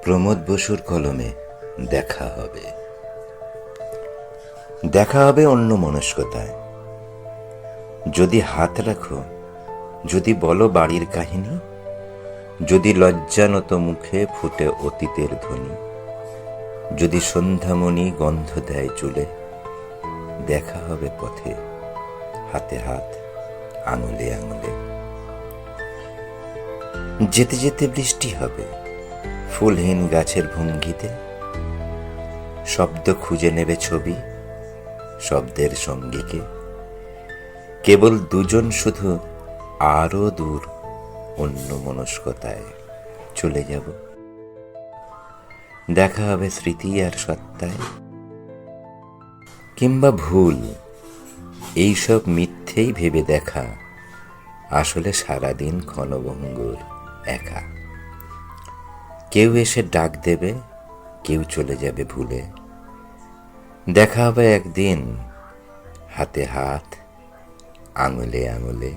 প্রমোদ বসুর কলমে দেখা হবে। দেখা হবে অন্য মনস্কতায়। যদি হাত রাখো, যদি বলো বাড়ির কাহিনী, যদি লজ্জানত মুখে ফুটে অতীতের ধ্বনি, যদি সন্ধ্যামণি গন্ধ দেয় চুলে, দেখা হবে পথে, হাতে হাত, আঙুলে আঙুলে। যেতে যেতে বৃষ্টি হবে ফুলহীন গাছের ভঙ্গিতে, শব্দ খুঁজে নেবে ছবি শব্দের সঙ্গীকে। কেবল দুজন শুধু, আরো দূর অন্য মনস্কতায় চলে যাব। দেখা হবে স্মৃতি আর সত্তায়, কিংবা ভুল এইসব মিথ্যেই ভেবে দেখা, আসলে সারাদিন ক্ষণভঙ্গুর একা। কেউ এসে ডাক দেবে, কেউ চলে যাবে ভুলে। দেখা হবে একদিন, হাতে হাত, আঙুলে আঙুলে।